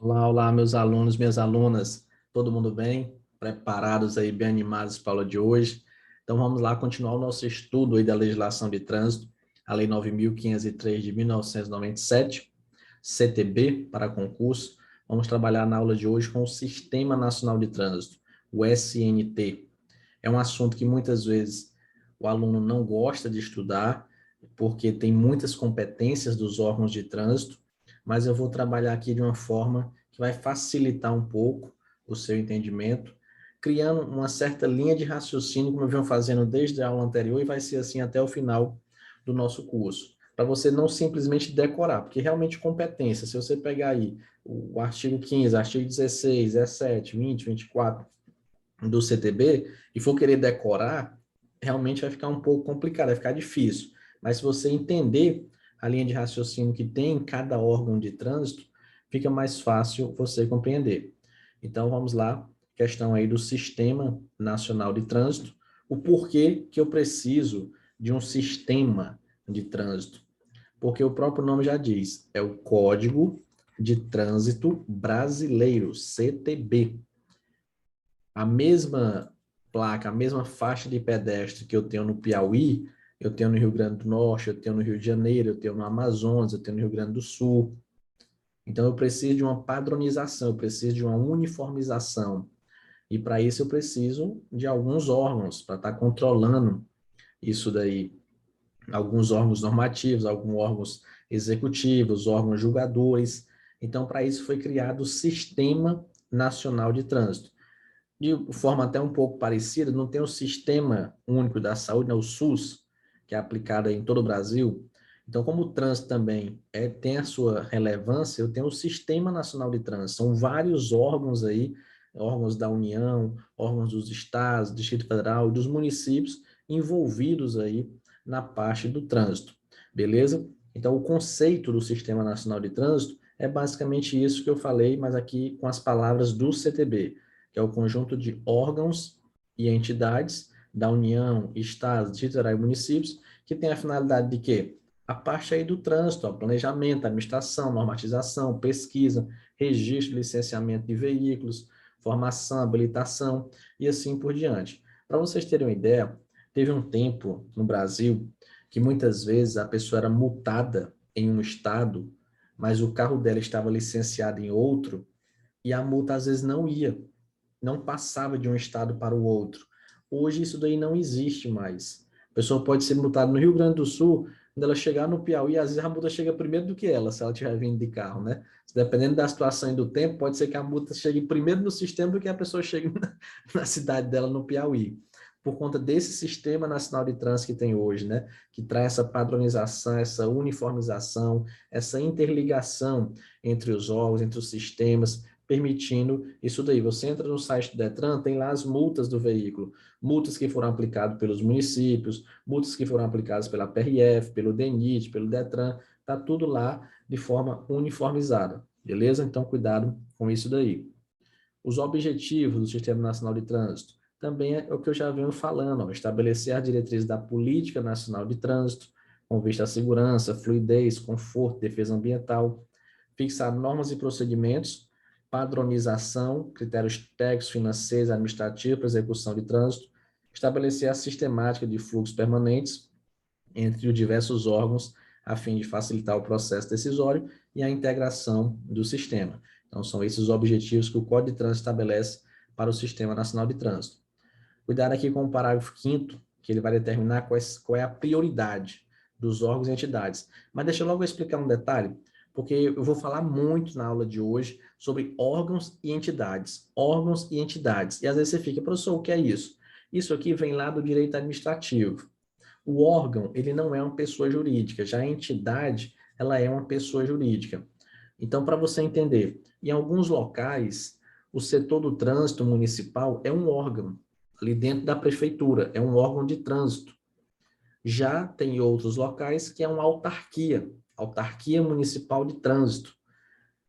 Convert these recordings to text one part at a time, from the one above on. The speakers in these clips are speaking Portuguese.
Olá, olá, meus alunos, minhas alunas, todo mundo bem? Preparados aí, bem animados para a aula de hoje? Então vamos lá continuar o nosso estudo aí da legislação de trânsito, a Lei 9.503 de 1997, CTB para concurso. Vamos trabalhar na aula de hoje com o Sistema Nacional de Trânsito, o SNT. É um assunto que muitas vezes o aluno não gosta de estudar, porque tem muitas competências dos órgãos de trânsito, mas eu vou trabalhar aqui de uma forma que vai facilitar um pouco o seu entendimento, criando uma certa linha de raciocínio, como eu venho fazendo desde a aula anterior, e vai ser assim até o final do nosso curso. Para você não simplesmente decorar, porque realmente competência, se você pegar aí o artigo 15, artigo 16, 17, 20, 24 do CTB e for querer decorar, realmente vai ficar um pouco complicado, vai ficar difícil. Mas se você entender a linha de raciocínio que tem em cada órgão de trânsito, fica mais fácil você compreender. Então vamos lá, questão aí do Sistema Nacional de Trânsito, o porquê que eu preciso de um sistema de trânsito. Porque o próprio nome já diz, é o Código de Trânsito Brasileiro, CTB. A mesma placa, a mesma faixa de pedestre que eu tenho no Piauí, eu tenho no Rio Grande do Norte, eu tenho no Rio de Janeiro, eu tenho no Amazonas, eu tenho no Rio Grande do Sul. Então, eu preciso de uma padronização, eu preciso de uma uniformização. E para isso eu preciso de alguns órgãos para estar controlando isso daí. Alguns órgãos normativos, alguns órgãos executivos, órgãos julgadores. Então, para isso foi criado o Sistema Nacional de Trânsito. De forma até um pouco parecida, não tem o Sistema Único da Saúde, né, o SUS, que é aplicado em todo o Brasil. Então, como o trânsito também tem a sua relevância, eu tenho o Sistema Nacional de Trânsito. São vários órgãos aí, órgãos da União, órgãos dos estados, do Distrito Federal, dos municípios, envolvidos aí na parte do trânsito. Beleza? Então, o conceito do Sistema Nacional de Trânsito é basicamente isso que eu falei, mas aqui com as palavras do CTB, que é o conjunto de órgãos e entidades da União, Estados, Distrito Federal e municípios, que tem a finalidade de quê? A parte aí do trânsito, ó, planejamento, administração, normatização, pesquisa, registro, licenciamento de veículos, formação, habilitação e assim por diante. Para vocês terem uma ideia, teve um tempo no Brasil que muitas vezes a pessoa era multada em um estado, mas o carro dela estava licenciado em outro e a multa às vezes não passava de um estado para o outro. Hoje isso daí não existe mais. A pessoa pode ser multada no Rio Grande do Sul, quando ela chegar no Piauí, às vezes a multa chega primeiro do que ela, se ela estiver vindo de carro, né? Dependendo da situação e do tempo, pode ser que a multa chegue primeiro no sistema do que a pessoa chegue na cidade dela no Piauí. Por conta desse sistema nacional de trânsito que tem hoje, né? Que traz essa padronização, essa uniformização, essa interligação entre os órgãos, entre os sistemas, permitindo isso daí. Você entra no site do Detran, tem lá as multas do veículo, multas que foram aplicadas pelos municípios, multas que foram aplicadas pela PRF, pelo DENIT, pelo Detran, tá tudo lá de forma uniformizada, beleza? Então, cuidado com isso daí. Os objetivos do Sistema Nacional de Trânsito também é o que eu já venho falando, ó, estabelecer as diretrizes da Política Nacional de Trânsito, com vista à segurança, fluidez, conforto, defesa ambiental, fixar normas e procedimentos, padronização, critérios técnicos, financeiros, administrativos para execução de trânsito, estabelecer a sistemática de fluxos permanentes entre os diversos órgãos, a fim de facilitar o processo decisório e a integração do sistema. Então, são esses os objetivos que o Código de Trânsito estabelece para o Sistema Nacional de Trânsito. Cuidado aqui com o parágrafo 5º, que ele vai determinar qual é a prioridade dos órgãos e entidades. Mas deixa eu logo explicar um detalhe, porque eu vou falar muito na aula de hoje sobre órgãos e entidades. Órgãos e entidades. E às vezes você fica, professor, o que é isso? Isso aqui vem lá do direito administrativo. O órgão, ele não é uma pessoa jurídica, já a entidade, ela é uma pessoa jurídica. Então, para você entender, em alguns locais, o setor do trânsito municipal é um órgão, ali dentro da prefeitura, é um órgão de trânsito. Já tem outros locais que é uma autarquia, autarquia municipal de trânsito.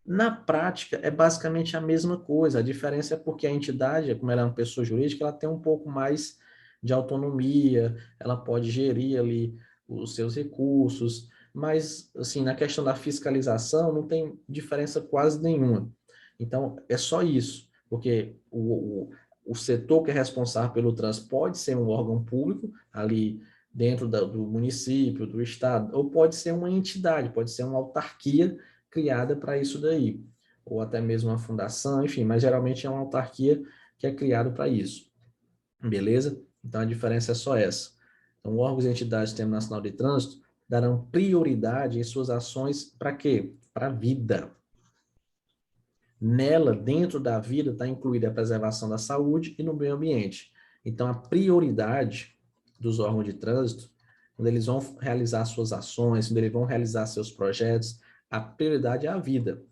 Na prática, é basicamente a mesma coisa. A diferença é porque a entidade, como ela é uma pessoa jurídica, ela tem um pouco mais de autonomia, ela pode gerir ali os seus recursos, mas, assim, na questão da fiscalização, não tem diferença quase nenhuma. Então, é só isso, porque o setor que é responsável pelo trânsito pode ser um órgão público, ali dentro do município, do estado, ou pode ser uma entidade, pode ser uma autarquia criada para isso daí, ou até mesmo uma fundação, enfim, mas geralmente é uma autarquia que é criada para isso, beleza? Então, a diferença é só essa. Então, órgãos e entidades do Sistema Nacional de Trânsito darão prioridade em suas ações para quê? Para a vida. Nela, dentro da vida, está incluída a preservação da saúde e no meio ambiente. Então, a prioridade dos órgãos de trânsito, quando eles vão realizar suas ações, quando eles vão realizar seus projetos, a prioridade é a vida.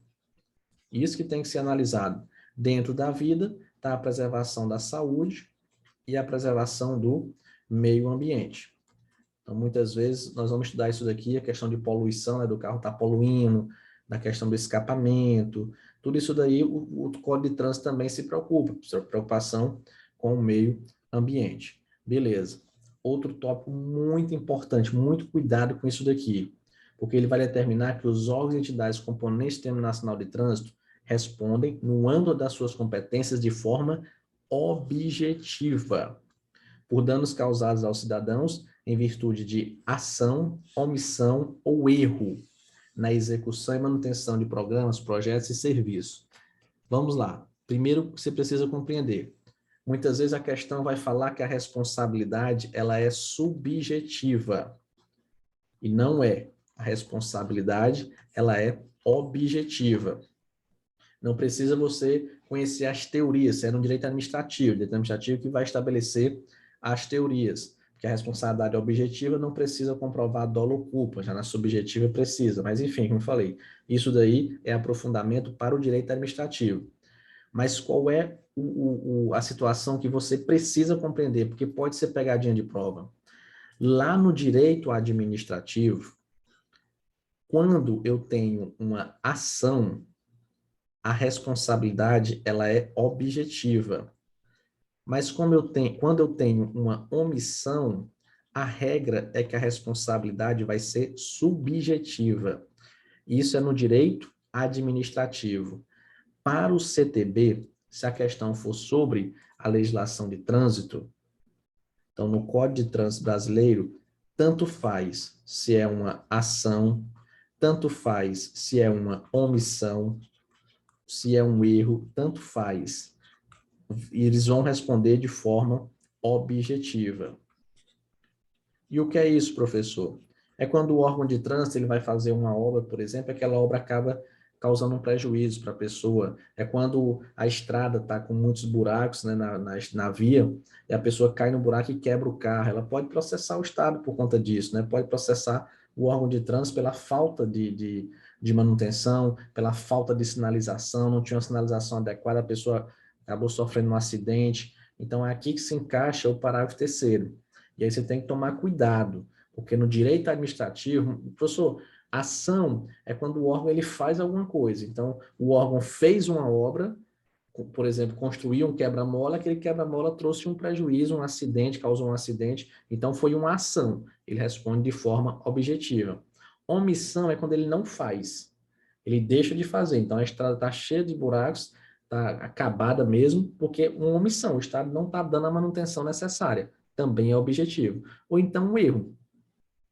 Isso que tem que ser analisado. Dentro da vida está a preservação da saúde e a preservação do meio ambiente. Então, muitas vezes, nós vamos estudar isso daqui, a questão de poluição, né, do carro estar poluindo, da questão do escapamento, tudo isso daí, o Código de Trânsito também se preocupa, preocupação com o meio ambiente. Beleza. Outro tópico muito importante, muito cuidado com isso daqui, porque ele vai determinar que os órgãos e entidades componentes do Sistema Nacional de Trânsito respondem, no âmbito das suas competências, de forma objetiva, por danos causados aos cidadãos em virtude de ação, omissão ou erro na execução e manutenção de programas, projetos e serviços. Vamos lá. Primeiro, você precisa compreender. Muitas vezes a questão vai falar que a responsabilidade ela é subjetiva. E não é. A responsabilidade ela é objetiva. Não precisa você conhecer as teorias, é no direito administrativo, que vai estabelecer as teorias, porque a responsabilidade objetiva não precisa comprovar dolo ou culpa, já na subjetiva precisa, mas enfim, como eu falei, isso daí é aprofundamento para o direito administrativo. Mas qual é a situação que você precisa compreender, porque pode ser pegadinha de prova. Lá no direito administrativo, quando eu tenho uma ação, a responsabilidade ela é objetiva. Mas quando eu tenho uma omissão, a regra é que a responsabilidade vai ser subjetiva. Isso é no direito administrativo. Para o CTB, se a questão for sobre a legislação de trânsito, então no Código de Trânsito Brasileiro, tanto faz se é uma ação, tanto faz se é uma omissão, se é um erro, tanto faz. E eles vão responder de forma objetiva. E o que é isso, professor? É quando o órgão de trânsito ele vai fazer uma obra, por exemplo, aquela obra acaba causando um prejuízo para a pessoa. É quando a estrada está com muitos buracos, né, na via, e a pessoa cai no buraco e quebra o carro. Ela pode processar o Estado por conta disso, né? Pode processar o órgão de trânsito pela falta de manutenção, pela falta de sinalização, não tinha uma sinalização adequada, a pessoa acabou sofrendo um acidente. Então, é aqui que se encaixa o parágrafo 3º. E aí você tem que tomar cuidado, porque no direito administrativo, professor, ação é quando o órgão ele faz alguma coisa. Então, o órgão fez uma obra, por exemplo, construiu um quebra-mola, aquele quebra-mola trouxe um prejuízo, um acidente, causou um acidente, então foi uma ação. Ele responde de forma objetiva. Omissão é quando ele não faz, ele deixa de fazer. Então, a estrada está cheia de buracos, está acabada mesmo, porque uma omissão, o Estado não está dando a manutenção necessária. Também é objetivo. Ou então um erro.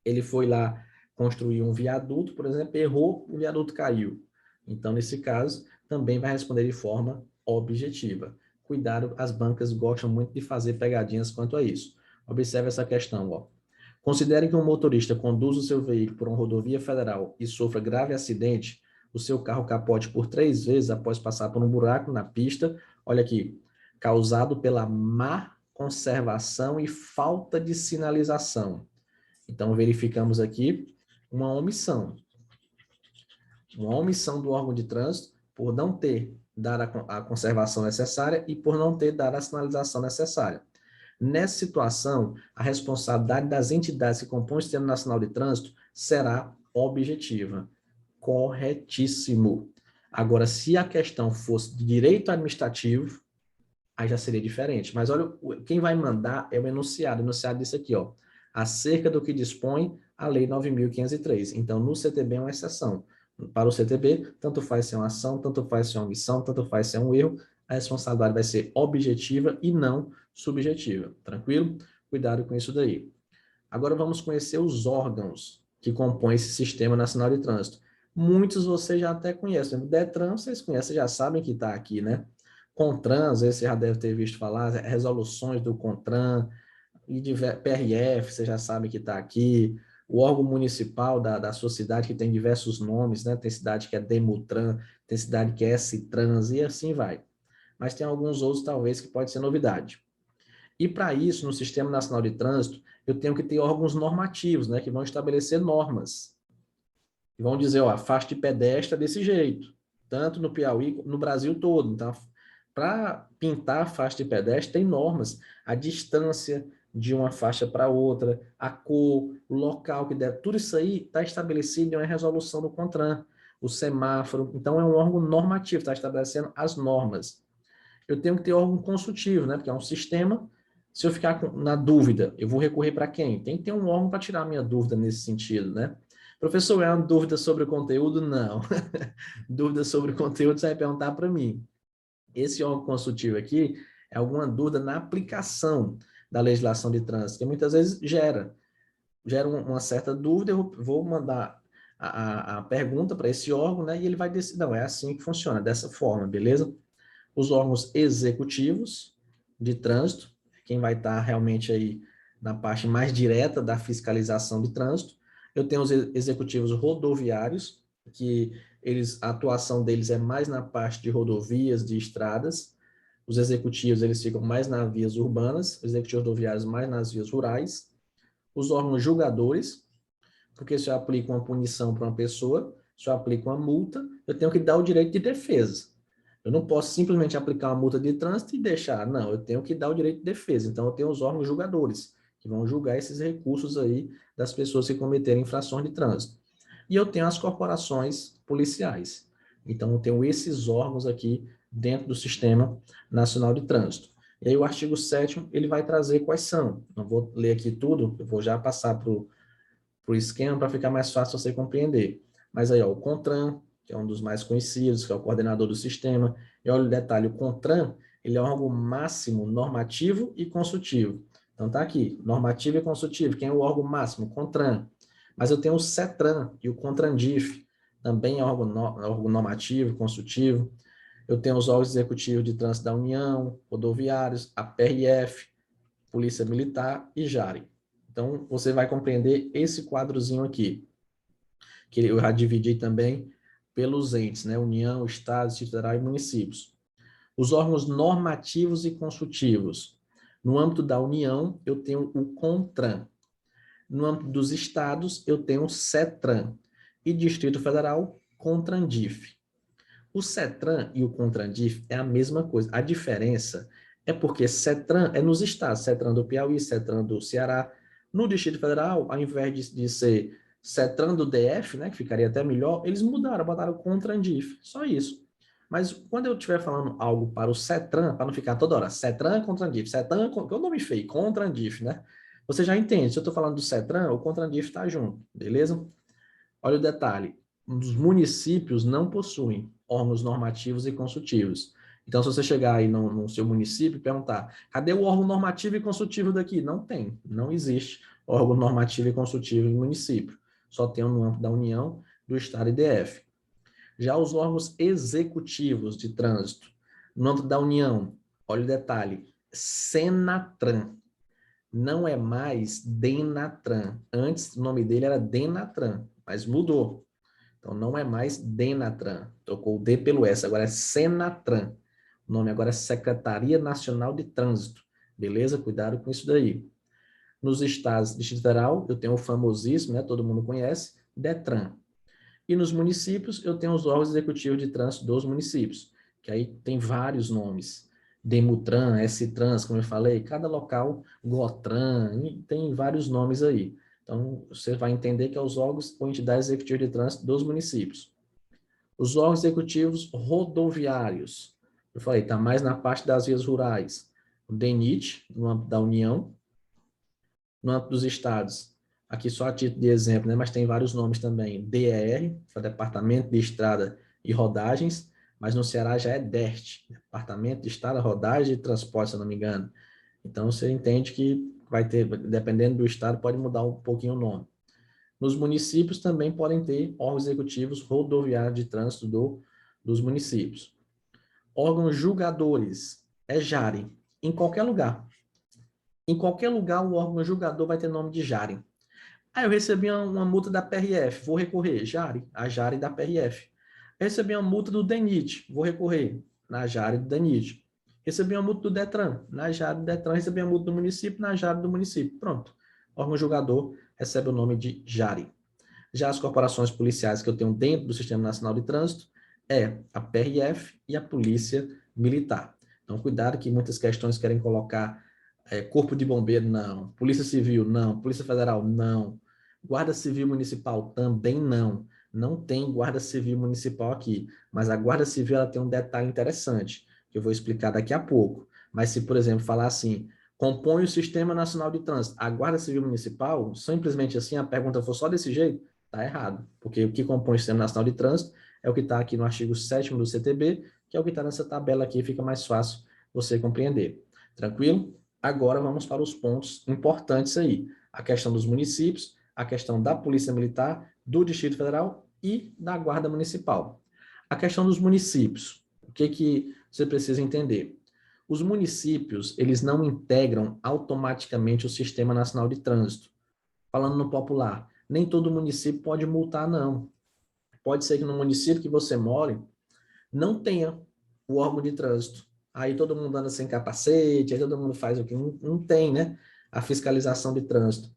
Ele foi lá construir um viaduto, por exemplo, errou, o viaduto caiu. Então, nesse caso, também vai responder de forma objetiva. Cuidado, as bancas gostam muito de fazer pegadinhas quanto a isso. Observe essa questão, ó. Considere que um motorista conduz o seu veículo por uma rodovia federal e sofra grave acidente, o seu carro capote por 3 vezes após passar por um buraco na pista, olha aqui, causado pela má conservação e falta de sinalização. Então, verificamos aqui uma omissão. Uma omissão do órgão de trânsito por não ter dado a conservação necessária e por não ter dado a sinalização necessária. Nessa situação, a responsabilidade das entidades que compõem o Sistema Nacional de Trânsito será objetiva. Corretíssimo. Agora, se a questão fosse de direito administrativo, aí já seria diferente. Mas olha, quem vai mandar é o enunciado. O enunciado disso aqui, ó. Acerca do que dispõe a Lei 9.503. Então, no CTB é uma exceção. Para o CTB, tanto faz ser uma ação, tanto faz ser uma omissão, tanto faz ser um erro, a responsabilidade vai ser objetiva e não subjetiva. Tranquilo? Cuidado com isso daí. Agora vamos conhecer os órgãos que compõem esse Sistema Nacional de Trânsito. Muitos vocês já até conhecem. O DETRAN, vocês conhecem, já sabem que está aqui, né? CONTRAN, você já deve ter visto falar, resoluções do CONTRAN, e de PRF, você já sabe que está aqui, o órgão municipal da sua cidade, que tem diversos nomes, né? Tem cidade que é DEMUTRAN, tem cidade que é STRANS, e assim vai. Mas tem alguns outros, talvez, que pode ser novidade. E para isso, no Sistema Nacional de Trânsito, eu tenho que ter órgãos normativos, né? Que vão estabelecer normas. E vão dizer, ó, a faixa de pedestre é desse jeito, tanto no Piauí, no Brasil todo. Então, para pintar a faixa de pedestre, tem normas. A distância de uma faixa para outra, a cor, o local que deve, tudo isso aí está estabelecido em uma resolução do CONTRAN, o semáforo. Então, é um órgão normativo, está estabelecendo as normas. Eu tenho que ter órgão consultivo, né? Porque é um sistema. Se eu ficar na dúvida, eu vou recorrer para quem? Tem que ter um órgão para tirar a minha dúvida nesse sentido, né? Professor, é uma dúvida sobre o conteúdo? Não. Dúvida sobre o conteúdo você vai perguntar para mim. Esse órgão consultivo aqui é alguma dúvida na aplicação da legislação de trânsito, que muitas vezes gera uma certa dúvida, eu vou mandar a pergunta para esse órgão, né? E ele vai decidir, não, é assim que funciona, dessa forma, beleza? Os órgãos executivos de trânsito, quem vai estar realmente aí na parte mais direta da fiscalização de trânsito. Eu tenho os executivos rodoviários, que a atuação deles é mais na parte de rodovias, de estradas. Os executivos, eles ficam mais nas vias urbanas, os executivos rodoviários mais nas vias rurais. Os órgãos julgadores, porque se eu aplico uma punição para uma pessoa, se eu aplico uma multa, eu tenho que dar o direito de defesa. Eu não posso simplesmente aplicar uma multa de trânsito e deixar. Não, eu tenho que dar o direito de defesa. Então, eu tenho os órgãos julgadores, que vão julgar esses recursos aí das pessoas que cometerem infrações de trânsito. E eu tenho as corporações policiais. Então, eu tenho esses órgãos aqui dentro do Sistema Nacional de Trânsito. E aí, o artigo 7º, ele vai trazer quais são. Não vou ler aqui tudo, eu vou já passar para o esquema para ficar mais fácil você compreender. Mas aí, ó, o CONTRAN, que é um dos mais conhecidos, que é o coordenador do sistema, e olha o detalhe, o CONTRAN, ele é um órgão máximo normativo e consultivo. Então tá aqui, normativo e consultivo, quem é o órgão máximo? CONTRAN. Mas eu tenho o CETRAN e o CONTRANDIF, também é órgão normativo, consultivo. Eu tenho os órgãos executivos de trânsito da União, rodoviários, a PRF, Polícia Militar e JARE. Então, você vai compreender esse quadrozinho aqui, que eu já dividi também pelos entes, né? União, Estado, Distrito Federal e municípios. Os órgãos normativos e consultivos. No âmbito da União, eu tenho o CONTRAN. No âmbito dos estados, eu tenho o CETRAN. E Distrito Federal, CONTRANDIF. O CETRAN e o CONTRANDIF é a mesma coisa. A diferença é porque CETRAN é nos estados, CETRAN do Piauí, CETRAN do Ceará. No Distrito Federal, ao invés de ser CETRAN do DF, né, que ficaria até melhor, eles mudaram, botaram CONTRANDIF. Só isso. Mas quando eu estiver falando algo para o CETRAN, para não ficar toda hora, CETRAN, CONTRANDIF, CETRAN, que é o nome feio, CONTRANDIF, né? Você já entende, se eu estou falando do CETRAN, o CONTRANDIF está junto, beleza? Olha o detalhe, os municípios não possuem órgãos normativos e consultivos. Então, se você chegar aí no seu município e perguntar, cadê o órgão normativo e consultivo daqui? Não tem, não existe órgão normativo e consultivo em município. Só tem no âmbito da União, do Estado e DF. Já os órgãos executivos de trânsito, no âmbito da União, olha o detalhe, Senatran, não é mais Denatran. Antes, o nome dele era Denatran, mas mudou. Então, não é mais Denatran. Trocou o D pelo S, agora é Senatran. O nome agora é Secretaria Nacional de Trânsito. Beleza? Cuidado com isso daí. Nos estados, Distrito Federal, eu tenho o famosíssimo, né? Todo mundo conhece, Detran. E nos municípios, eu tenho os órgãos executivos de trânsito dos municípios, que aí tem vários nomes. Demutran, S-Trans, como eu falei, cada local, Gotran, tem vários nomes aí. Então, você vai entender que é os órgãos ou entidades executivas de trânsito dos municípios. Os órgãos executivos rodoviários, eu falei, está mais na parte das vias rurais. O DENIT, no âmbito da União, no âmbito dos estados, aqui só a título de exemplo, né? Mas tem vários nomes também. DER, que é o Departamento de Estrada e Rodagens, mas no Ceará já é DERT, Departamento de Estrada, Rodagem e Transporte, se eu não me engano. Então, você entende que vai ter, dependendo do estado, pode mudar um pouquinho o nome. Nos municípios também podem ter órgãos executivos rodoviários de trânsito dos municípios. Órgãos julgadores, é JARE, em qualquer lugar. Em qualquer lugar, o órgão julgador vai ter nome de JARE. Ah, eu recebi uma multa da PRF, vou recorrer, JARE, a JARE da PRF. Recebi uma multa do DENIT, vou recorrer, na JARE do DENIT. Recebi uma multa do DETRAN, na JARE do DETRAN. Recebi uma multa do município, na JARE do município. Pronto. O órgão julgador recebe o nome de JARE. Já as corporações policiais que eu tenho dentro do Sistema Nacional de Trânsito é a PRF e a Polícia Militar. Então, cuidado que muitas questões querem colocar Corpo de Bombeiro, não. Polícia Civil, não. Polícia Federal, não. Guarda Civil Municipal, também não. Não tem Guarda Civil Municipal aqui. Mas a Guarda Civil ela tem um detalhe interessante, que eu vou explicar daqui a pouco. Mas se, por exemplo, falar assim, compõe o Sistema Nacional de Trânsito, a Guarda Civil Municipal, simplesmente assim, a pergunta for só desse jeito, está errado. Porque o que compõe o Sistema Nacional de Trânsito é o que está aqui no artigo 7º do CTB, que é o que está nessa tabela aqui, fica mais fácil você compreender. Tranquilo? Agora vamos para os pontos importantes aí. A questão dos municípios, a questão da Polícia Militar, do Distrito Federal e da Guarda Municipal. A questão dos municípios, o que você precisa entender? Os municípios, eles não integram automaticamente o Sistema Nacional de Trânsito. Falando no popular, nem todo município pode multar, não. Pode ser que no município que você mora não tenha o órgão de trânsito. Aí todo mundo anda sem capacete, aí todo mundo faz o que não tem, né? A fiscalização de trânsito.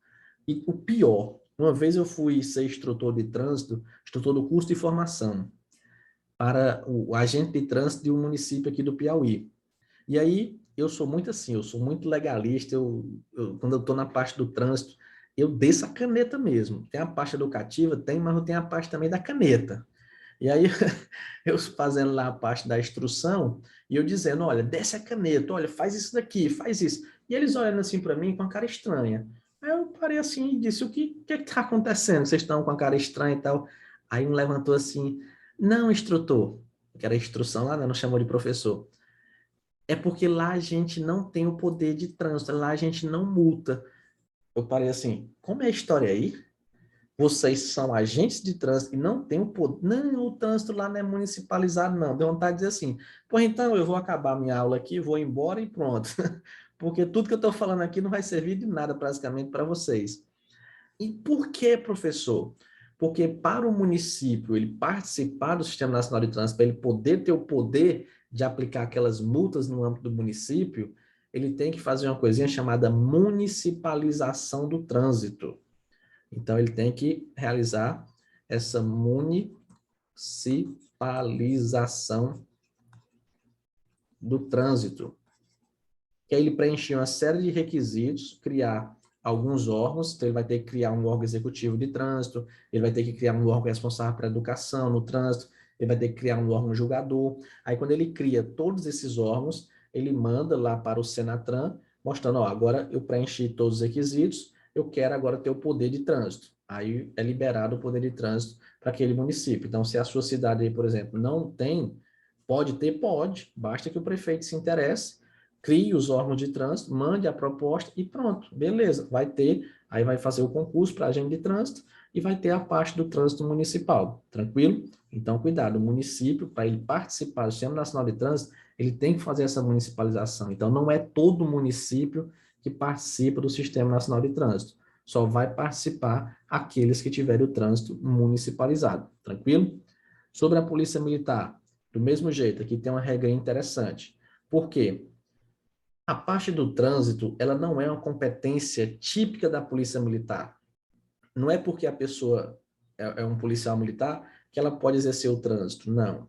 E o pior, uma vez eu fui ser instrutor de trânsito, instrutor do curso de formação para o agente de trânsito de um município aqui do Piauí. E aí eu sou muito assim, eu sou muito legalista, quando eu estou na parte do trânsito, eu desço a caneta mesmo. Tem a parte educativa, tem, mas eu tenho a parte também da caneta. E aí, eu fazendo lá a parte da instrução, e eu dizendo, olha, desce a caneta, olha, faz isso daqui, faz isso. E eles olhando assim para mim com a cara estranha. Aí eu parei assim e disse, o que está acontecendo? Vocês estão com a cara estranha e tal. Aí um levantou assim, não, instrutor, que era instrução lá, né? Não chamou de professor. É porque lá a gente não tem o poder de trânsito, lá a gente não multa. Eu parei assim, como é a história aí? Vocês são agentes de trânsito e não têm o poder. Não, o trânsito lá não é municipalizado, não. Deu vontade de dizer assim, pois então eu vou acabar minha aula aqui, vou embora e pronto. Porque tudo que eu estou falando aqui não vai servir de nada praticamente para vocês. E por que, professor? Porque para o município ele participar do Sistema Nacional de Trânsito, para ele poder ter o poder de aplicar aquelas multas no âmbito do município, ele tem que fazer uma coisinha chamada municipalização do trânsito. Então, ele tem que realizar essa municipalização do trânsito. Que aí ele preencher uma série de requisitos, criar alguns órgãos, então ele vai ter que criar um órgão executivo de trânsito, ele vai ter que criar um órgão responsável para a educação no trânsito, ele vai ter que criar um órgão julgador. Aí, quando ele cria todos esses órgãos, ele manda lá para o Senatran, mostrando, ó, agora eu preenchi todos os requisitos, eu quero agora ter o poder de trânsito. Aí é liberado o poder de trânsito para aquele município. Então, se a sua cidade aí, por exemplo, não tem, pode ter, pode, basta que o prefeito se interesse, crie os órgãos de trânsito, mande a proposta e pronto, beleza, vai ter, aí vai fazer o concurso para agente de trânsito e vai ter a parte do trânsito municipal, tranquilo? Então, cuidado, o município, para ele participar do Sistema Nacional de Trânsito, ele tem que fazer essa municipalização. Então, não é todo município que participa do Sistema Nacional de Trânsito, só vai participar aqueles que tiverem o trânsito municipalizado, tranquilo? Sobre a Polícia Militar, do mesmo jeito, aqui tem uma regra interessante. Por quê? A parte do trânsito, ela não é uma competência típica da Polícia Militar. Não é porque a pessoa é um policial militar que ela pode exercer o trânsito, não.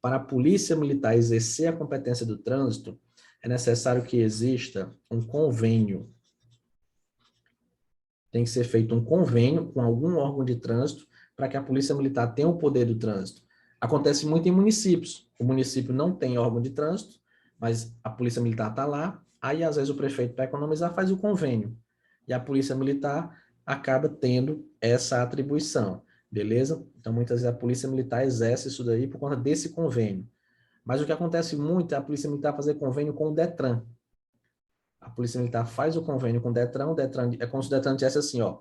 Para a Polícia Militar exercer a competência do trânsito, é necessário que exista um convênio. Tem que ser feito um convênio com algum órgão de trânsito para que a Polícia Militar tenha o poder do trânsito. Acontece muito em municípios. O município não tem órgão de trânsito, mas a Polícia Militar está lá, aí às vezes o prefeito, para economizar, faz o convênio. E a Polícia Militar acaba tendo essa atribuição, beleza? Então, muitas vezes a Polícia Militar exerce isso daí por conta desse convênio. Mas o que acontece muito é a Polícia Militar fazer convênio com o Detran. A Polícia Militar faz o convênio com o Detran é como se o Detran dissesse assim, ó,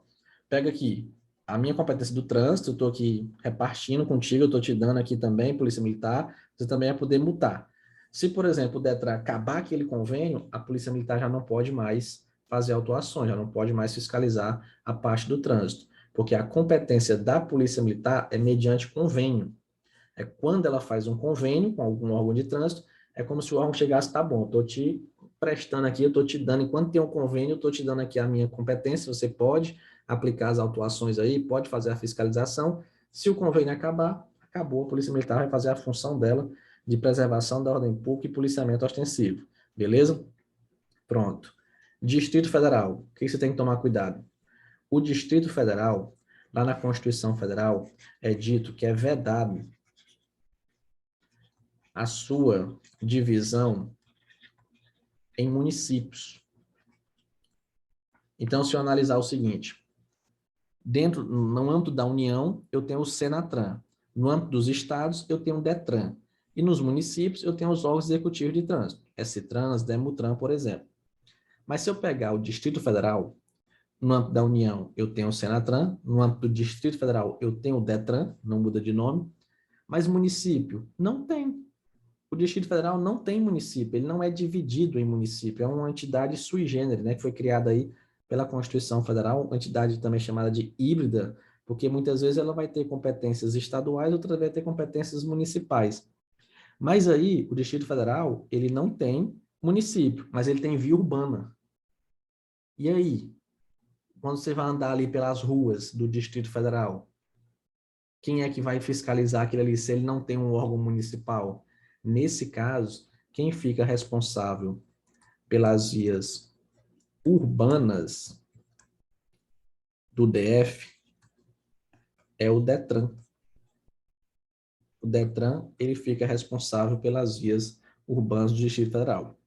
pega aqui a minha competência do trânsito, eu estou aqui repartindo contigo, eu estou te dando aqui também, Polícia Militar, você também vai poder multar. Se, por exemplo, o Detran acabar aquele convênio, a Polícia Militar já não pode mais fazer autuações, já não pode mais fiscalizar a parte do trânsito, porque a competência da Polícia Militar é mediante convênio. É quando ela faz um convênio com algum órgão de trânsito, é como se o órgão chegasse, tá bom, estou te prestando aqui, eu estou te dando, enquanto tem um convênio, eu estou te dando aqui a minha competência, você pode aplicar as autuações aí, pode fazer a fiscalização. Se o convênio acabar, acabou, a Polícia Militar vai fazer a função dela de preservação da ordem pública e policiamento ostensivo. Beleza? Pronto. Distrito Federal, o que você tem que tomar cuidado? O Distrito Federal, lá na Constituição Federal, é dito que é vedado a sua divisão em municípios. Então, se eu analisar o seguinte, no âmbito da União, eu tenho o Senatran. No âmbito dos estados, eu tenho o Detran. E nos municípios, eu tenho os órgãos executivos de trânsito, STrans, Demutran, por exemplo. Mas se eu pegar o Distrito Federal, no âmbito da União, eu tenho o Senatran, no âmbito do Distrito Federal, eu tenho o Detran, não muda de nome, mas município não tem. O Distrito Federal não tem município, ele não é dividido em município, é uma entidade sui generis, né, que foi criada aí pela Constituição Federal, uma entidade também chamada de híbrida, porque muitas vezes ela vai ter competências estaduais, outras vai ter competências municipais. Mas aí, o Distrito Federal, ele não tem município, mas ele tem via urbana. E aí, quando você vai andar ali pelas ruas do Distrito Federal, quem é que vai fiscalizar aquilo ali se ele não tem um órgão municipal? Nesse caso, quem fica responsável pelas vias urbanas do DF é o Detran. O Detran, ele fica responsável pelas vias urbanas do Distrito Federal.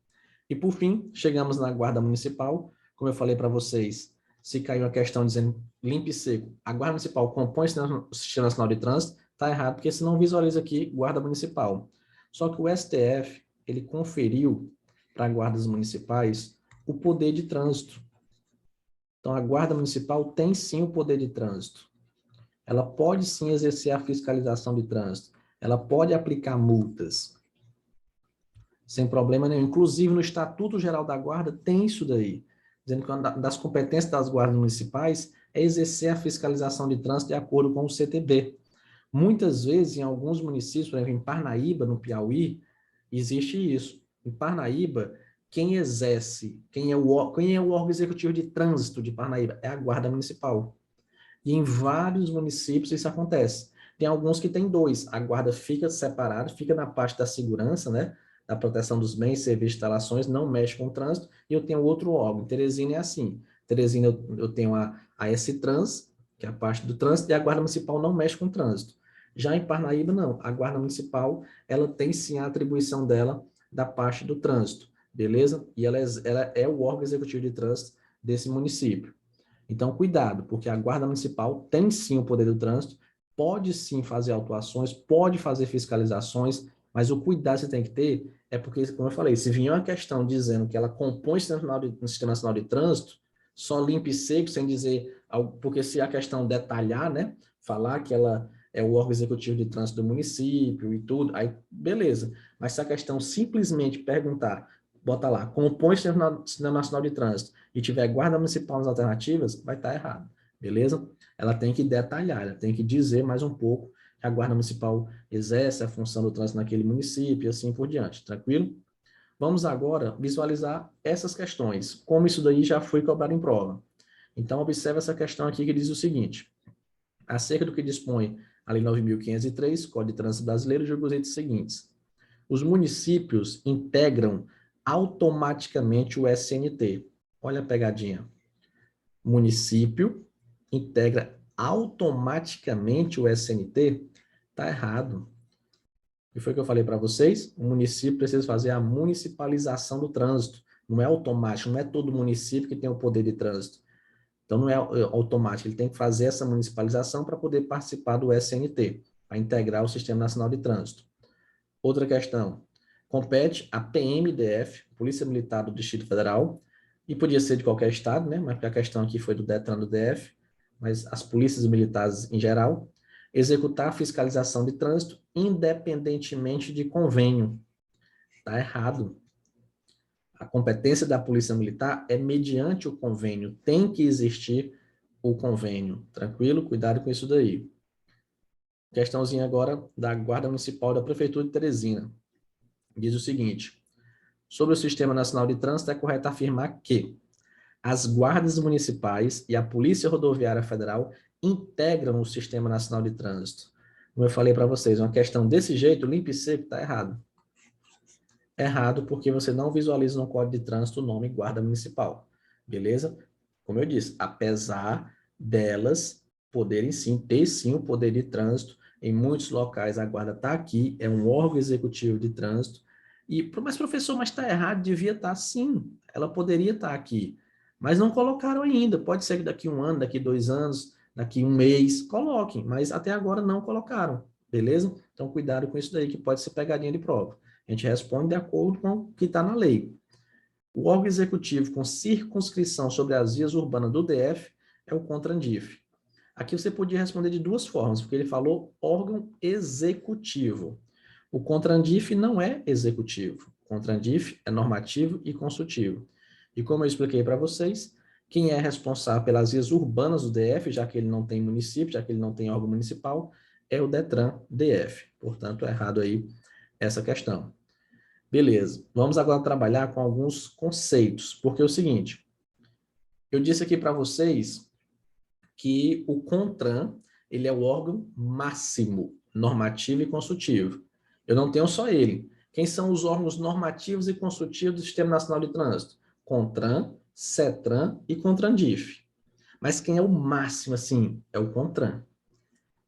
E por fim, chegamos na Guarda Municipal. Como eu falei para vocês, se caiu a questão dizendo limpo e seco, a Guarda Municipal compõe o Sistema Nacional de Trânsito, está errado, porque se não visualiza aqui Guarda Municipal. Só que o STF, ele conferiu para guardas municipais o poder de trânsito. Então, a Guarda Municipal tem sim o poder de trânsito. Ela pode sim exercer a fiscalização de trânsito. Ela pode aplicar multas, sem problema nenhum. Inclusive, no Estatuto Geral da Guarda tem isso daí, dizendo que uma das competências das guardas municipais é exercer a fiscalização de trânsito de acordo com o CTB. Muitas vezes, em alguns municípios, por exemplo, em Parnaíba, no Piauí, existe isso. Em Parnaíba, quem exerce, quem é o órgão executivo de trânsito de Parnaíba? É a Guarda Municipal. E em vários municípios isso acontece. Tem alguns que tem dois. A guarda fica separada, fica na parte da segurança, né? Da proteção dos bens, serviços, instalações, não mexe com o trânsito. E eu tenho outro órgão. Em Teresina é assim. Em Teresina eu tenho a S-Trans, que é a parte do trânsito, e a guarda municipal não mexe com o trânsito. Já em Parnaíba, não. A guarda municipal, ela tem sim a atribuição dela da parte do trânsito, beleza? E ela é o órgão executivo de trânsito desse município. Então, cuidado, porque a Guarda Municipal tem sim o poder do trânsito, pode sim fazer autuações, pode fazer fiscalizações, mas o cuidado que você tem que ter é porque, como eu falei, se vier uma questão dizendo que ela compõe o Sistema Nacional de Trânsito, só limpo e seco, sem dizer, porque se a questão detalhar, né, falar que ela é o órgão executivo de trânsito do município e tudo, aí beleza. Mas se a questão simplesmente perguntar, bota lá, compõe o Sistema Nacional de Trânsito, e tiver guarda municipal nas alternativas, vai estar errado, beleza? Ela tem que detalhar, ela tem que dizer mais um pouco que a guarda municipal exerce a função do trânsito naquele município e assim por diante, tranquilo? Vamos agora visualizar essas questões, como isso daí já foi cobrado em prova. Então, observe essa questão aqui que diz o seguinte: acerca do que dispõe a Lei 9.503, Código de Trânsito Brasileiro, julga os itens seguintes. Os municípios integram automaticamente o SNT. Olha a pegadinha. Município integra automaticamente o SNT? Está errado. E foi o que eu falei para vocês? O município precisa fazer a municipalização do trânsito. Não é automático, não é todo município que tem o poder de trânsito. Então, não é automático, ele tem que fazer essa municipalização para poder participar do SNT, para integrar o Sistema Nacional de Trânsito. Outra questão, compete à PMDF, Polícia Militar do Distrito Federal, e podia ser de qualquer estado, né? Mas porque a questão aqui foi do DETRAN do DF, mas as polícias militares em geral, executar a fiscalização de trânsito independentemente de convênio. Está errado. A competência da Polícia Militar é mediante o convênio, tem que existir o convênio. Tranquilo? Cuidado com isso daí. Questãozinha agora da Guarda Municipal da Prefeitura de Teresina. Diz o seguinte: sobre o Sistema Nacional de Trânsito, é correto afirmar que as guardas municipais e a Polícia Rodoviária Federal integram o Sistema Nacional de Trânsito. Como eu falei para vocês, uma questão desse jeito, limpo e seco, está errado. Errado porque você não visualiza no Código de Trânsito o nome Guarda Municipal. Beleza? Como eu disse, apesar delas poderem sim, ter sim o poder de trânsito, em muitos locais a guarda está aqui, é um órgão executivo de trânsito, mas professor, mas está errado, devia estar sim, ela poderia estar aqui, mas não colocaram ainda, pode ser que daqui 1 ano, daqui 2 anos, daqui 1 mês, coloquem, mas até agora não colocaram, beleza? Então cuidado com isso daí, que pode ser pegadinha de prova. A gente responde de acordo com o que está na lei. O órgão executivo com circunscrição sobre as vias urbanas do DF é o CONTRANDIF. Aqui você podia responder de 2 formas, porque ele falou órgão executivo. O CONTRANDIF não é executivo. O CONTRANDIF é normativo e consultivo. E como eu expliquei para vocês, quem é responsável pelas vias urbanas do DF, já que ele não tem município, já que ele não tem órgão municipal, é o DETRAN DF. Portanto, é errado aí essa questão. Beleza, vamos agora trabalhar com alguns conceitos, porque é o seguinte, eu disse aqui para vocês que o CONTRAN, ele é o órgão máximo, normativo e consultivo. Eu não tenho só ele. Quem são os órgãos normativos e consultivos do Sistema Nacional de Trânsito? CONTRAN, CETRAN e CONTRANDIF. Mas quem é o máximo, assim, é o CONTRAN.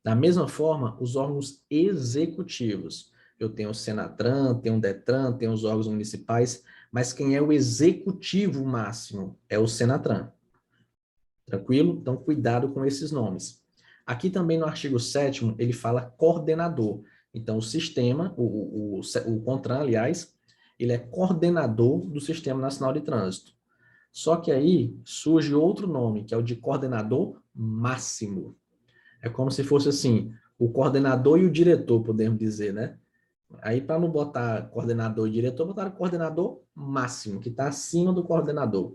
Da mesma forma, os órgãos executivos. Eu tenho o Senatran, tenho o Detran, tenho os órgãos municipais, mas quem é o executivo máximo é o Senatran. Tranquilo? Então, cuidado com esses nomes. Aqui também no artigo 7º, ele fala coordenador. Então, o sistema, o CONTRAN, aliás, ele é coordenador do Sistema Nacional de Trânsito. Só que aí surge outro nome, que é o de coordenador máximo. É como se fosse assim, o coordenador e o diretor, podemos dizer, né? Aí, para não botar coordenador e diretor, botaram coordenador máximo, que está acima do coordenador.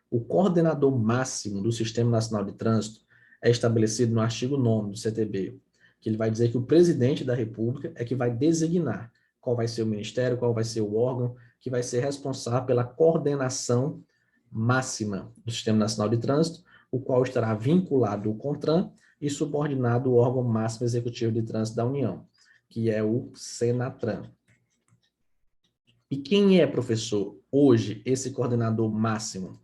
O coordenador máximo do Sistema Nacional de Trânsito é estabelecido no artigo 9º do CTB, que ele vai dizer que o presidente da República é que vai designar qual vai ser o ministério, qual vai ser o órgão que vai ser responsável pela coordenação máxima do Sistema Nacional de Trânsito, o qual estará vinculado ao CONTRAN e subordinado ao órgão máximo executivo de trânsito da União, que é o Senatran. E quem é, professor, hoje, esse coordenador máximo?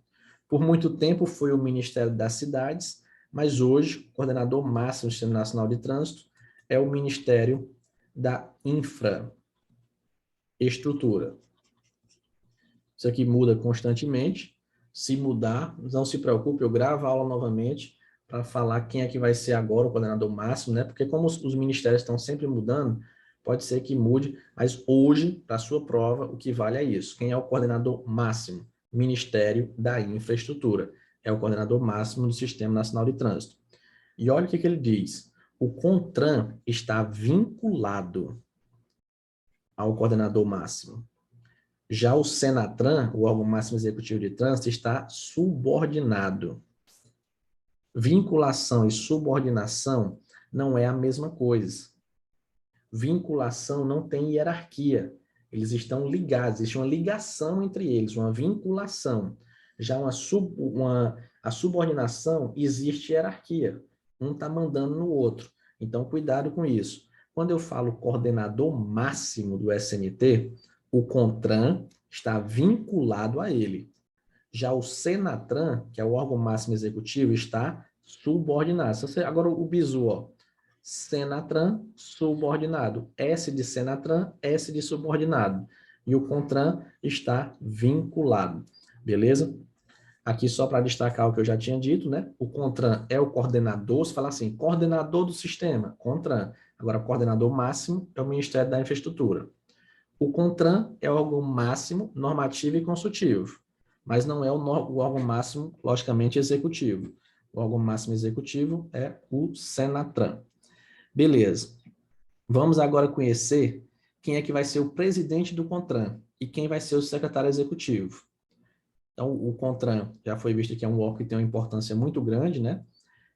Por muito tempo foi o Ministério das Cidades, mas hoje o coordenador máximo do Sistema Nacional de Trânsito é o Ministério da Infraestrutura. Isso aqui muda constantemente. Se mudar, não se preocupe, eu gravo a aula novamente para falar quem é que vai ser agora o coordenador máximo, né? Porque como os ministérios estão sempre mudando, pode ser que mude, mas hoje, para a sua prova, o que vale é isso. Quem é o coordenador máximo? Ministério da Infraestrutura. É o coordenador máximo do Sistema Nacional de Trânsito. E olha o que ele diz. O CONTRAN está vinculado ao coordenador máximo. Já o Senatran, o órgão máximo executivo de trânsito, está subordinado. Vinculação e subordinação não é a mesma coisa. Vinculação não tem hierarquia. Eles estão ligados, existe uma ligação entre eles, uma vinculação. Já a subordinação, existe hierarquia. Um está mandando no outro. Então, cuidado com isso. Quando eu falo coordenador máximo do SNT, o CONTRAN está vinculado a ele. Já o Senatran, que é o órgão máximo executivo, está subordinado. Agora o bizu, ó. Senatran, subordinado. S de Senatran, S de subordinado. E o CONTRAN está vinculado. Beleza? Aqui só para destacar o que eu já tinha dito, né? O CONTRAN é o coordenador, se fala assim, coordenador do sistema, CONTRAN. Agora, o coordenador máximo é o Ministério da Infraestrutura. O CONTRAN é o órgão máximo, normativo e consultivo, mas não é o órgão máximo, logicamente, executivo. O órgão máximo executivo é o SENATRAN. Beleza. Vamos agora conhecer quem é que vai ser o presidente do CONTRAN e quem vai ser o secretário executivo. Então, o CONTRAN já foi visto que é um órgão que tem uma importância muito grande, né?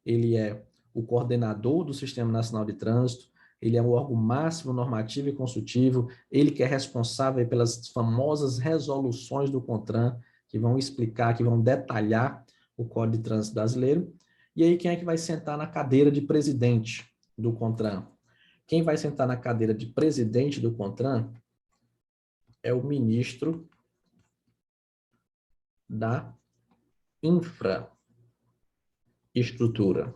Ele é o coordenador do Sistema Nacional de Trânsito, ele é o órgão máximo normativo e consultivo, ele que é responsável pelas famosas resoluções do CONTRAN, que vão explicar, que vão detalhar o Código de Trânsito Brasileiro. E aí, quem é que vai sentar na cadeira de presidente do CONTRAN? Quem vai sentar na cadeira de presidente do CONTRAN é o ministro da Infraestrutura.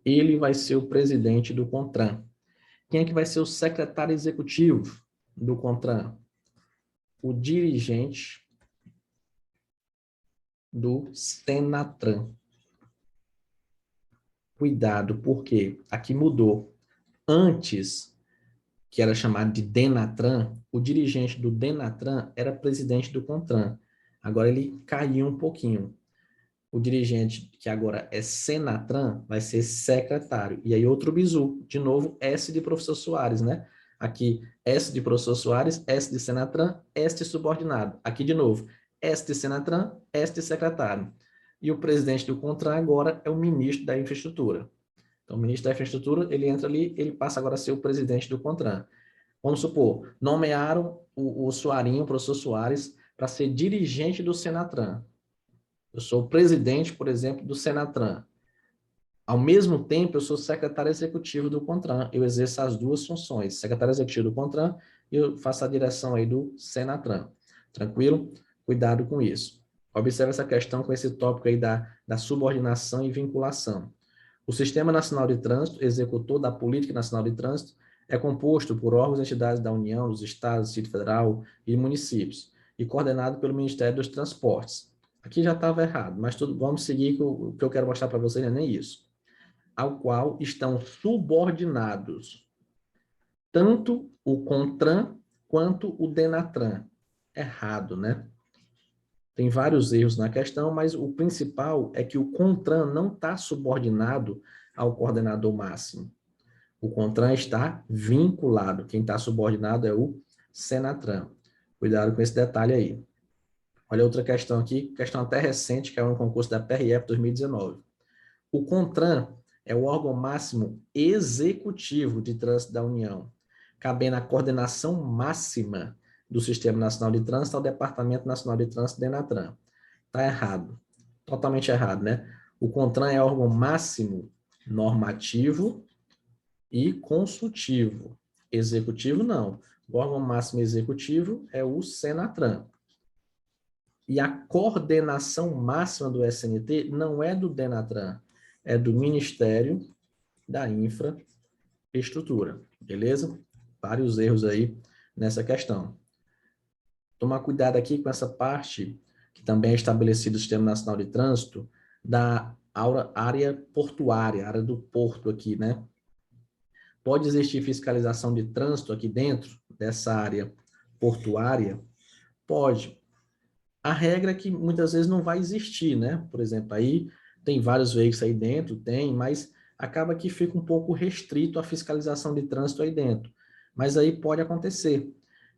Ele vai ser o presidente do CONTRAN. Quem é que vai ser o secretário executivo do CONTRAN? O dirigente do SENATRAN. Cuidado, porque aqui mudou. Antes, que era chamado de DENATRAN, o dirigente do DENATRAN era presidente do CONTRAN. Agora ele caiu um pouquinho. O dirigente, que agora é SENATRAN, vai ser secretário. E aí outro bizu, de novo, S de professor Soares, né? Aqui, S de professor Soares, S de SENATRAN, S de subordinado. Aqui de novo, S de SENATRAN, S de secretário. E o presidente do CONTRAN agora é o ministro da Infraestrutura. Então, o ministro da Infraestrutura, ele entra ali, ele passa agora a ser o presidente do CONTRAN. Vamos supor, nomearam o Soarinho, o professor Soares, para ser dirigente do SENATRAN. Eu sou o presidente, por exemplo, do SENATRAN. Ao mesmo tempo, eu sou secretário executivo do CONTRAN. Eu exerço as duas funções, secretário executivo do CONTRAN e eu faço a direção aí do SENATRAN. Tranquilo? Cuidado com isso. Observe essa questão com esse tópico aí da subordinação e vinculação. O Sistema Nacional de Trânsito, executor da Política Nacional de Trânsito, é composto por órgãos e entidades da União, dos Estados, Distrito Federal e municípios, e coordenado pelo Ministério dos Transportes. Aqui já estava errado, mas vamos seguir, que o que eu quero mostrar para vocês não é nem isso. Ao qual estão subordinados tanto o CONTRAN quanto o DENATRAN. Errado, né? Tem vários erros na questão, mas o principal é que o CONTRAN não está subordinado ao coordenador máximo. O CONTRAN está vinculado. Quem está subordinado é o SENATRAN. Cuidado com esse detalhe aí. Olha outra questão aqui, questão até recente, que é um concurso da PRF 2019. O CONTRAN é o órgão máximo executivo de trânsito da União, cabendo a coordenação máxima do Sistema Nacional de Trânsito ao Departamento Nacional de Trânsito, DENATRAN. Está errado. Totalmente errado, né? O CONTRAN é órgão máximo normativo e consultivo. Executivo, não. O órgão máximo executivo é o SENATRAN. E a coordenação máxima do SNT não é do DENATRAN, é do Ministério da Infraestrutura. Beleza? Vários erros aí nessa questão. Tomar cuidado aqui com essa parte, que também é estabelecido no Sistema Nacional de Trânsito, da área portuária, área do porto aqui, né? Pode existir fiscalização de trânsito aqui dentro dessa área portuária? Pode. A regra é que muitas vezes não vai existir, né? Por exemplo, aí tem vários veículos aí dentro, mas acaba que fica um pouco restrito a fiscalização de trânsito aí dentro. Mas aí pode acontecer.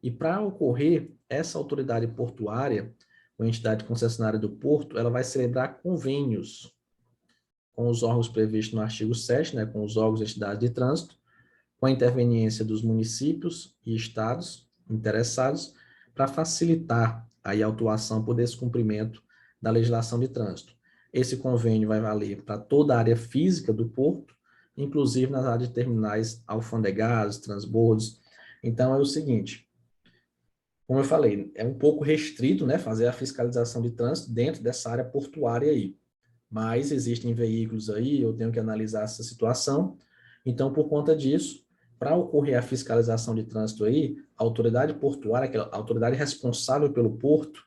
E para ocorrer, essa autoridade portuária, ou entidade concessionária do porto, ela vai celebrar convênios com os órgãos previstos no artigo 7, né, com os órgãos e entidades de trânsito, com a interveniência dos municípios e estados interessados, para facilitar aí a atuação por descumprimento da legislação de trânsito. Esse convênio vai valer para toda a área física do porto, inclusive nas áreas de terminais alfandegados, transbordos. Então, é o seguinte, como eu falei, é um pouco restrito, né, fazer a fiscalização de trânsito dentro dessa área portuária aí. Mas existem veículos aí, eu tenho que analisar essa situação. Então, por conta disso, para ocorrer a fiscalização de trânsito aí, a autoridade portuária, que é a autoridade responsável pelo porto,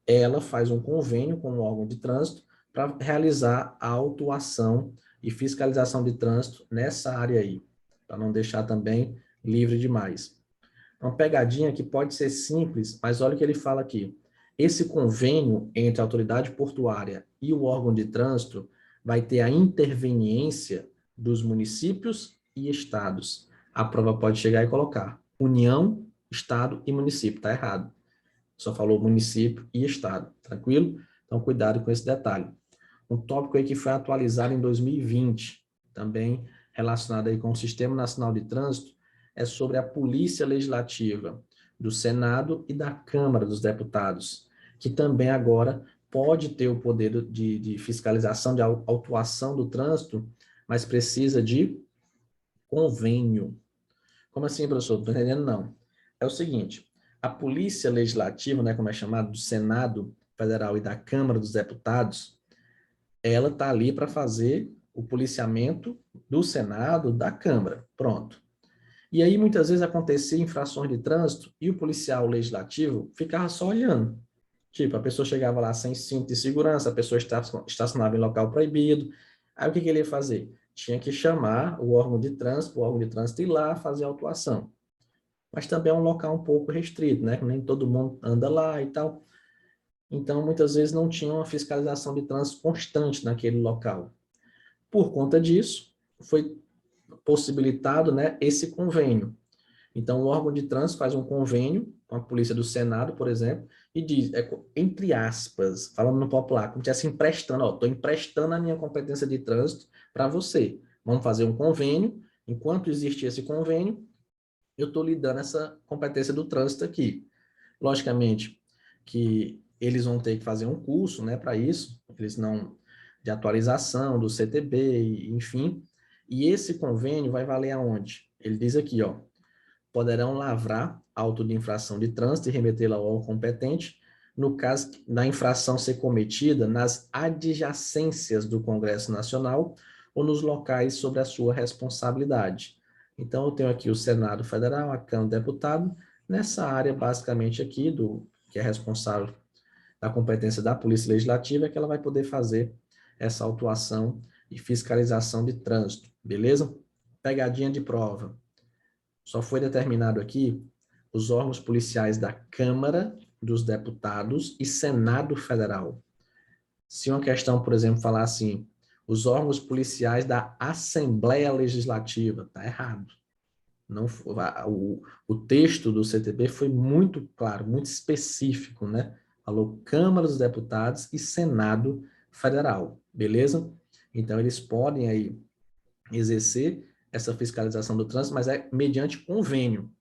ela faz um convênio com o órgão de trânsito para realizar a autuação e fiscalização de trânsito nessa área aí, para não deixar também livre demais. Uma pegadinha que pode ser simples, mas olha o que ele fala aqui. Esse convênio entre a autoridade portuária e o órgão de trânsito vai ter a interveniência dos municípios e estados. A prova pode chegar e colocar União, Estado e município. Está errado. Só falou município e estado. Tranquilo? Então, cuidado com esse detalhe. Um tópico aí que foi atualizado em 2020, também relacionado aí com o Sistema Nacional de Trânsito, é sobre a Polícia Legislativa do Senado e da Câmara dos Deputados, que também agora pode ter o poder de fiscalização, de autuação do trânsito, mas precisa de convênio. Como assim, professor? Não estou entendendo, não. É o seguinte, a Polícia Legislativa, né, como é chamado, do Senado Federal e da Câmara dos Deputados, ela está ali para fazer o policiamento do Senado, da Câmara. Pronto. E aí, muitas vezes, acontecia infrações de trânsito e o policial legislativo ficava só olhando. Tipo, a pessoa chegava lá sem cinto de segurança, a pessoa estacionava em local proibido. Aí, o que ele ia fazer? Tinha que chamar o órgão de trânsito, ir lá fazer a autuação. Mas também é um local um pouco restrito, né? Nem todo mundo anda lá e tal. Então, muitas vezes não tinha uma fiscalização de trânsito constante naquele local. Por conta disso, foi possibilitado, né, esse convênio. Então, o órgão de trânsito faz um convênio com a Polícia do Senado, por exemplo, e diz, entre aspas, falando no popular, como se estivesse emprestando, estou emprestando a minha competência de trânsito para você. Vamos fazer um convênio, enquanto existe esse convênio, eu estou lhe dando essa competência do trânsito aqui. Logicamente que eles vão ter que fazer um curso, né, para isso, eles não de atualização do CTB, enfim. E esse convênio vai valer aonde? Ele diz aqui, ó, poderão lavrar auto de infração de trânsito e remetê-la ao órgão competente, no caso da infração ser cometida nas adjacências do Congresso Nacional ou nos locais sobre a sua responsabilidade. Então, eu tenho aqui o Senado Federal, a Câmara de Deputados, nessa área, basicamente, aqui, que é responsável da competência da Polícia Legislativa, é que ela vai poder fazer essa autuação e fiscalização de trânsito, beleza? Pegadinha de prova. Só foi determinado aqui os órgãos policiais da Câmara dos Deputados e Senado Federal. Se uma questão, por exemplo, falar assim, os órgãos policiais da Assembleia Legislativa, está errado. Não, o texto do CTB foi muito claro, muito específico, né? Falou Câmara dos Deputados e Senado Federal, beleza? Então, eles podem aí exercer essa fiscalização do trânsito, mas é mediante convênio.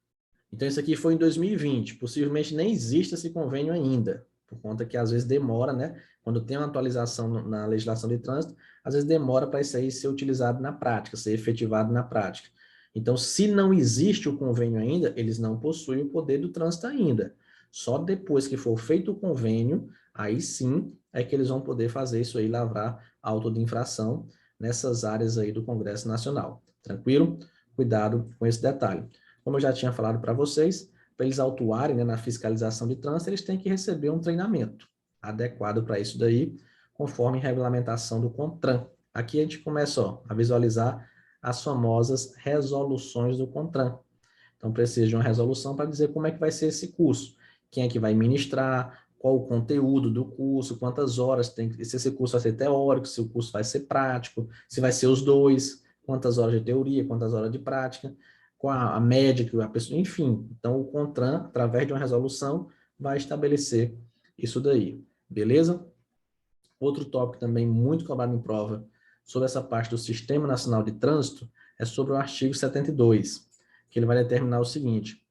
Então, isso aqui foi em 2020, possivelmente nem existe esse convênio ainda, por conta que às vezes demora, né? Quando tem uma atualização na legislação de trânsito, às vezes demora para isso aí ser utilizado na prática, ser efetivado na prática. Então, se não existe o convênio ainda, eles não possuem o poder do trânsito ainda. Só depois que for feito o convênio, aí sim é que eles vão poder fazer isso aí, lavrar auto de infração nessas áreas aí do Congresso Nacional. Tranquilo? Cuidado com esse detalhe. Como eu já tinha falado para vocês, para eles autuarem, né, na fiscalização de trânsito, eles têm que receber um treinamento adequado para isso daí, conforme regulamentação do CONTRAN. Aqui a gente começa a visualizar as famosas resoluções do CONTRAN. Então, precisa de uma resolução para dizer como é que vai ser esse curso, quem é que vai ministrar, qual o conteúdo do curso, quantas horas tem, se esse curso vai ser teórico, se o curso vai ser prático, se vai ser os dois, quantas horas de teoria, quantas horas de prática, qual a média que a pessoa, enfim. Então, o CONTRAN, através de uma resolução, vai estabelecer isso daí, beleza? Outro tópico também muito cobrado em prova sobre essa parte do Sistema Nacional de Trânsito é sobre o artigo 72, que ele vai determinar o seguinte: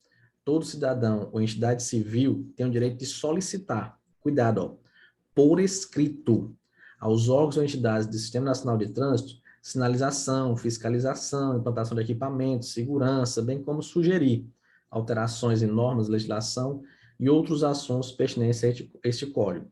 todo cidadão ou entidade civil tem o direito de solicitar, cuidado, por escrito, aos órgãos ou entidades do Sistema Nacional de Trânsito, sinalização, fiscalização, implantação de equipamentos, segurança, bem como sugerir alterações em normas, legislação e outros assuntos pertinentes a este código.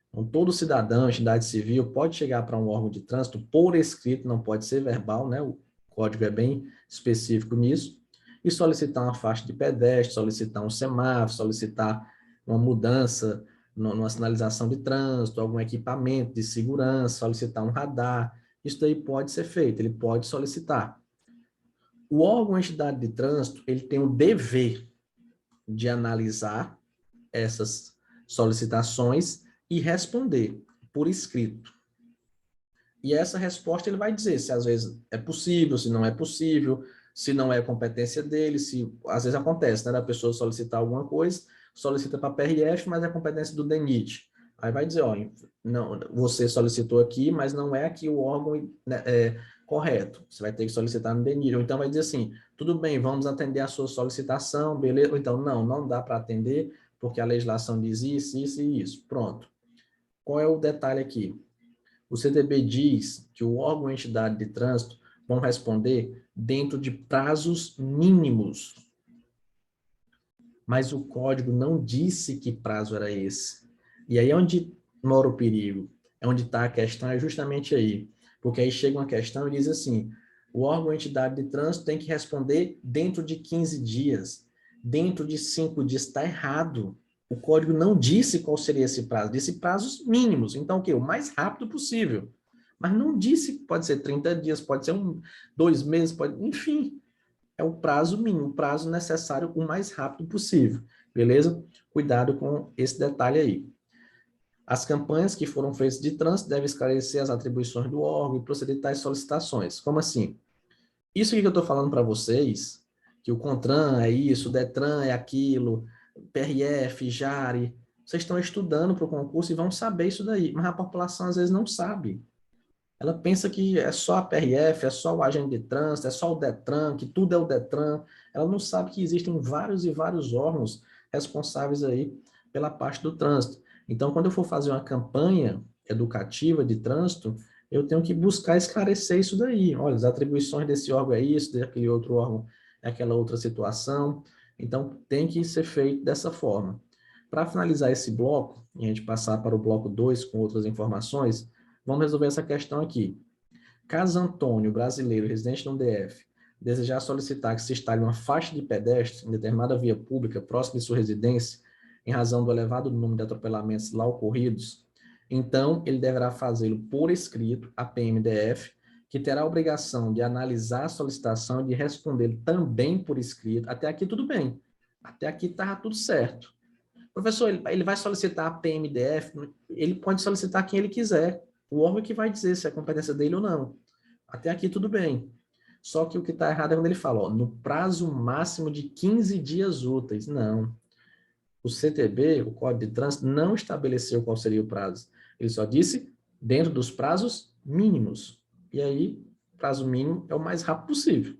Então, todo cidadão, entidade civil, pode chegar para um órgão de trânsito por escrito, não pode ser verbal, né? O código é bem específico nisso, e solicitar uma faixa de pedestre, solicitar um semáforo, solicitar uma mudança numa sinalização de trânsito, algum equipamento de segurança, solicitar um radar, isso daí pode ser feito, ele pode solicitar. O órgão ou entidade de trânsito, ele tem o dever de analisar essas solicitações e responder por escrito. E essa resposta ele vai dizer se às vezes é possível, se não é possível, se não é competência dele, se às vezes acontece, né, da pessoa solicitar alguma coisa, solicita para a PRF, mas é competência do DENIT. Aí vai dizer, ó, não, você solicitou aqui, mas não é aqui o órgão, né, correto. Você vai ter que solicitar no DENIT. Ou então vai dizer assim, tudo bem, vamos atender a sua solicitação, beleza? Ou então, não dá para atender, porque a legislação diz isso, isso e isso. Pronto. Qual é o detalhe aqui? O CTB diz que o órgão ou entidade de trânsito vão responder dentro de prazos mínimos. Mas o código não disse que prazo era esse. E aí é onde mora o perigo. É onde está a questão, é justamente aí. Porque aí chega uma questão e diz assim, o órgão ou entidade de trânsito tem que responder dentro de 15 dias. Dentro de 5 dias está errado. O código não disse qual seria esse prazo, disse prazos mínimos. Então, o quê? O mais rápido possível. Mas não disse que pode ser 30 dias, pode ser 2 meses, pode, enfim. É o prazo mínimo, o prazo necessário o mais rápido possível. Beleza? Cuidado com esse detalhe aí. As campanhas que foram feitas de trânsito devem esclarecer as atribuições do órgão e proceder tais solicitações. Como assim? Isso aqui que eu estou falando para vocês, que o CONTRAN é isso, o DETRAN é aquilo, PRF, JARE, vocês estão estudando para o concurso e vão saber isso daí, mas a população às vezes não sabe. Ela pensa que é só a PRF, é só o agente de trânsito, é só o DETRAN, que tudo é o DETRAN. Ela não sabe que existem vários e vários órgãos responsáveis aí pela parte do trânsito. Então, quando eu for fazer uma campanha educativa de trânsito, eu tenho que buscar esclarecer isso daí. Olha, as atribuições desse órgão é isso, daquele outro órgão é aquela outra situação. Então, tem que ser feito dessa forma. Para finalizar esse bloco, e a gente passar para o bloco 2 com outras informações, vamos resolver essa questão aqui. Caso Antônio, brasileiro, residente no DF, desejar solicitar que se instale uma faixa de pedestre em determinada via pública próxima de sua residência, em razão do elevado número de atropelamentos lá ocorridos, então ele deverá fazê-lo por escrito à PMDF, que terá a obrigação de analisar a solicitação e de responder também por escrito. Até aqui tudo bem. Até aqui estava tudo certo. Professor, ele vai solicitar a PMDF, ele pode solicitar quem ele quiser. O órgão que vai dizer se é competência dele ou não. Até aqui tudo bem. Só que o que está errado é quando ele fala, ó, no prazo máximo de 15 dias úteis. Não. O CTB, o Código de Trânsito, não estabeleceu qual seria o prazo. Ele só disse dentro dos prazos mínimos. E aí, prazo mínimo é o mais rápido possível.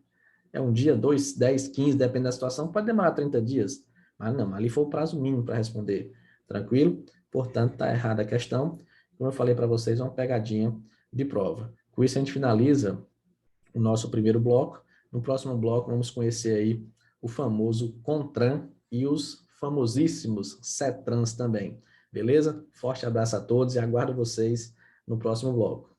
É um dia, 2, 10, 15, depende da situação, pode demorar 30 dias. Mas não, ali foi o prazo mínimo para responder. Tranquilo? Portanto, está errada a questão. Como eu falei para vocês, é uma pegadinha de prova. Com isso, a gente finaliza o nosso primeiro bloco. No próximo bloco, vamos conhecer aí o famoso CONTRAN e os famosíssimos CETRANs também. Beleza? Forte abraço a todos e aguardo vocês no próximo bloco.